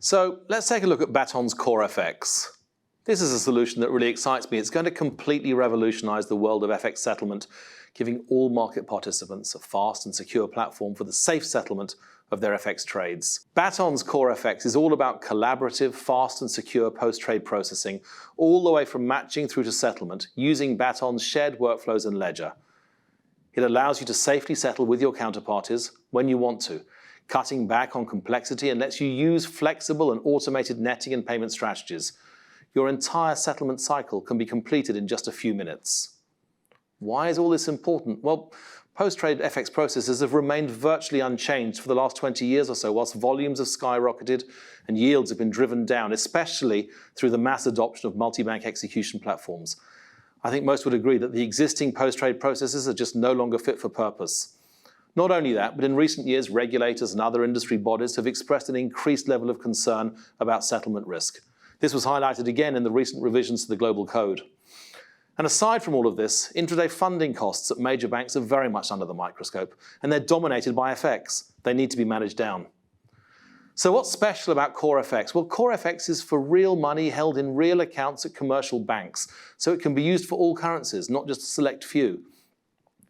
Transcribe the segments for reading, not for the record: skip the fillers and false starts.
So let's take a look at Baton's Core-FX. This is a solution that really excites me. It's going to completely revolutionize the world of FX settlement, giving all market participants a fast and secure platform for the safe settlement of their FX trades. Baton's Core-FX is all about collaborative, fast and secure post-trade processing, all the way from matching through to settlement, using Baton's shared workflows and ledger. It allows you to safely settle with your counterparties when you want to, cutting back on complexity, and lets you use flexible and automated netting and payment strategies. Your entire settlement cycle can be completed in just a few minutes. Why is all this important? Well, post-trade FX processes have remained virtually unchanged for the last 20 years or so, whilst volumes have skyrocketed and yields have been driven down, especially through the mass adoption of multi-bank execution platforms. I think most would agree that the existing post-trade processes are just no longer fit for purpose. Not only that, but in recent years, regulators and other industry bodies have expressed an increased level of concern about settlement risk. This was highlighted again in the recent revisions to the Global Code. And aside from all of this, intraday funding costs at major banks are very much under the microscope, and they're dominated by FX. They need to be managed down. So what's special about Corefx? Well, Corefx is for real money held in real accounts at commercial banks, so it can be used for all currencies, not just a select few.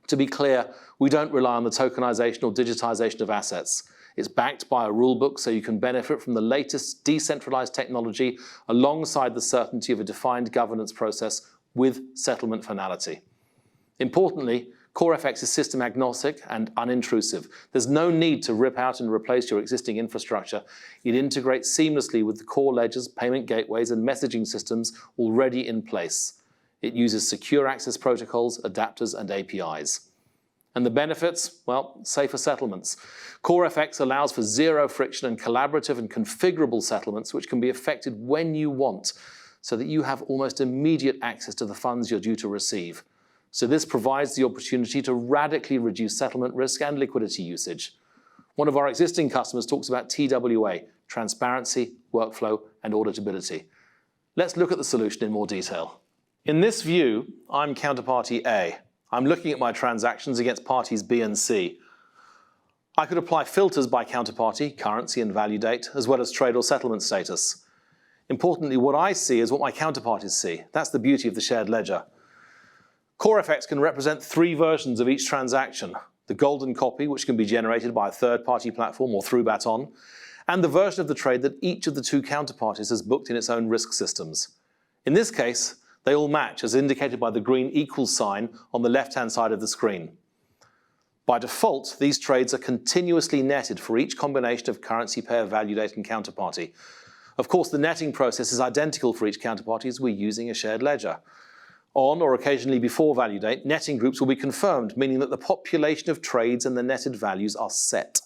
To be clear, we don't rely on the tokenization or digitization of assets. It's backed by a rulebook, so you can benefit from the latest decentralized technology alongside the certainty of a defined governance process with settlement finality. Importantly, Corefx is system agnostic and unintrusive. There's no need to rip out and replace your existing infrastructure. It integrates seamlessly with the core ledgers, payment gateways, and messaging systems already in place. It uses secure access protocols, adapters, and APIs. And the benefits? Well, safer settlements. Corefx allows for zero friction and collaborative and configurable settlements which can be effected when you want, so that you have almost immediate access to the funds you're due to receive. So this provides the opportunity to radically reduce settlement risk and liquidity usage. One of our existing customers talks about TWA, transparency, workflow, and auditability. Let's look at the solution in more detail. In this view, I'm counterparty A. I'm looking at my transactions against parties B and C. I could apply filters by counterparty, currency and value date, as well as trade or settlement status. Importantly, what I see is what my counterparties see. That's the beauty of the shared ledger. Corefx can represent three versions of each transaction: the golden copy, which can be generated by a third-party platform or through Baton, and the version of the trade that each of the two counterparties has booked in its own risk systems. In this case, they all match, as indicated by the green equals sign on the left-hand side of the screen. By default, these trades are continuously netted for each combination of currency pair, value date, and counterparty. Of course, the netting process is identical for each counterparty as we're using a shared ledger. On, or occasionally before value date, netting groups will be confirmed, meaning that the population of trades and the netted values are set.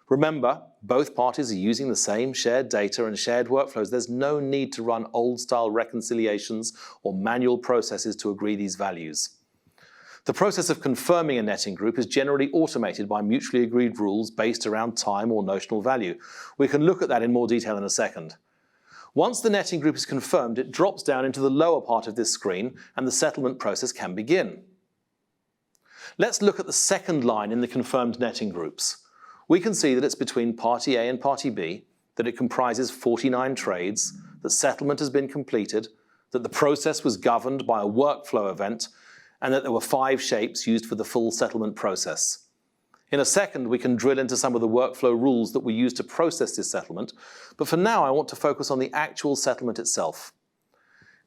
Remember, both parties are using the same shared data and shared workflows. There's no need to run old-style reconciliations or manual processes to agree these values. The process of confirming a netting group is generally automated by mutually agreed rules based around time or notional value. We can look at that in more detail in a second. Once the netting group is confirmed, it drops down into the lower part of this screen and the settlement process can begin. Let's look at the second line in the confirmed netting groups. We can see that it's between party A and party B, that it comprises 49 trades, that settlement has been completed, that the process was governed by a workflow event, and that there were 5 shapes used for the full settlement process. In a second, we can drill into some of the workflow rules that we use to process this settlement, but for now I want to focus on the actual settlement itself.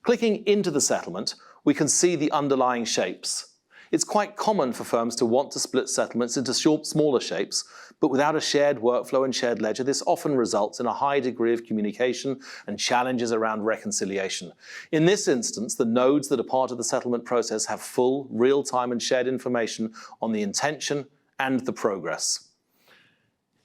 Clicking into the settlement, we can see the underlying shapes. It's quite common for firms to want to split settlements into smaller shapes, but without a shared workflow and shared ledger, this often results in a high degree of communication and challenges around reconciliation. In this instance, the nodes that are part of the settlement process have full, real-time and shared information on the intention and the progress.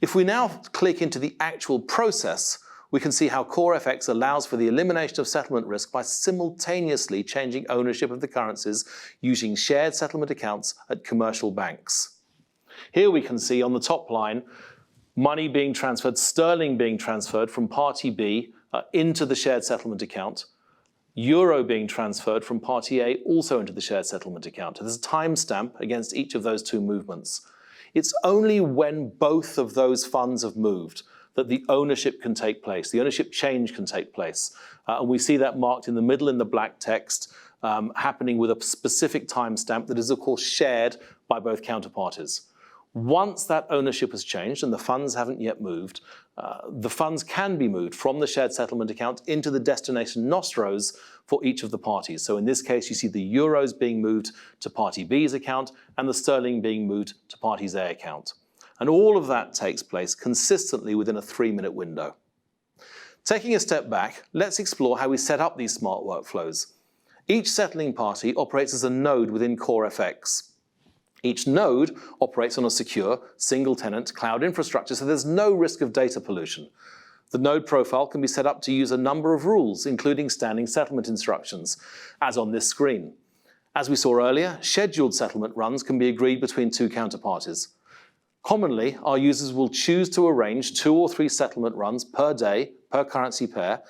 If we now click into the actual process, we can see how Corefx allows for the elimination of settlement risk by simultaneously changing ownership of the currencies using shared settlement accounts at commercial banks. Here we can see on the top line, money being transferred, sterling being transferred from party B into the shared settlement account, euro being transferred from party A also into the shared settlement account. There's a timestamp against each of those two movements. It's only when both of those funds have moved, that the ownership can take place, the ownership change can take place. And we see that marked in the middle in the black text, happening with a specific timestamp that is, of course, shared by both counterparties. Once that ownership has changed and the funds haven't yet moved, the funds can be moved from the shared settlement account into the destination nostros for each of the parties. So in this case, you see the euros being moved to party B's account and the sterling being moved to party's A account. And all of that takes place consistently within a 3-minute window. Taking a step back, let's explore how we set up these smart workflows. Each settling party operates as a node within Corefx. Each node operates on a secure, single-tenant cloud infrastructure, so there's no risk of data pollution. The node profile can be set up to use a number of rules, including standing settlement instructions, as on this screen. As we saw earlier, scheduled settlement runs can be agreed between two counterparties. Commonly, our users will choose to arrange 2 or 3 settlement runs per day, per currency pair,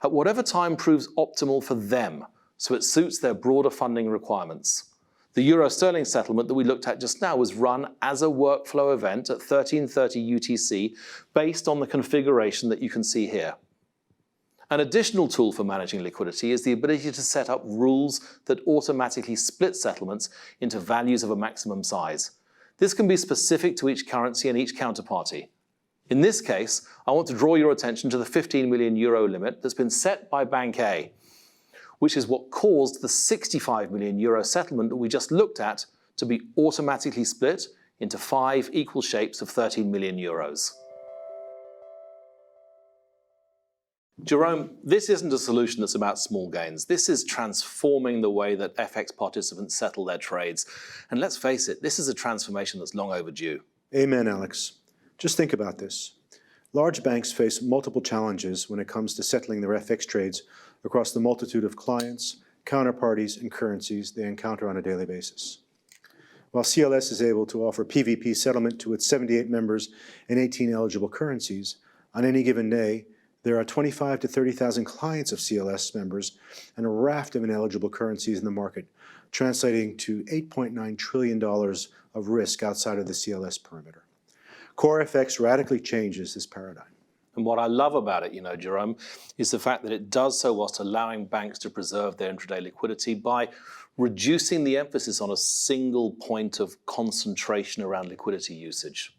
at whatever time proves optimal for them, so it suits their broader funding requirements. The euro-sterling settlement that we looked at just now was run as a workflow event at 13:30 UTC based on the configuration that you can see here. An additional tool for managing liquidity is the ability to set up rules that automatically split settlements into values of a maximum size. This can be specific to each currency and each counterparty. In this case, I want to draw your attention to the 15 million euro limit that's been set by Bank A, which is what caused the 65 million euro settlement that we just looked at to be automatically split into 5 equal shapes of 13 million euros. Jerome, this isn't a solution that's about small gains. This is transforming the way that FX participants settle their trades. And let's face it, this is a transformation that's long overdue. Amen, Alex. Just think about this. Large banks face multiple challenges when it comes to settling their FX trades across the multitude of clients, counterparties, and currencies they encounter on a daily basis. While CLS is able to offer PVP settlement to its 78 members and 18 eligible currencies, on any given day, there are 25,000 to 30,000 clients of CLS members and a raft of ineligible currencies in the market, translating to $8.9 trillion of risk outside of the CLS perimeter. Corefx radically changes this paradigm. And what I love about it, Jerome, is the fact that it does so whilst allowing banks to preserve their intraday liquidity by reducing the emphasis on a single point of concentration around liquidity usage.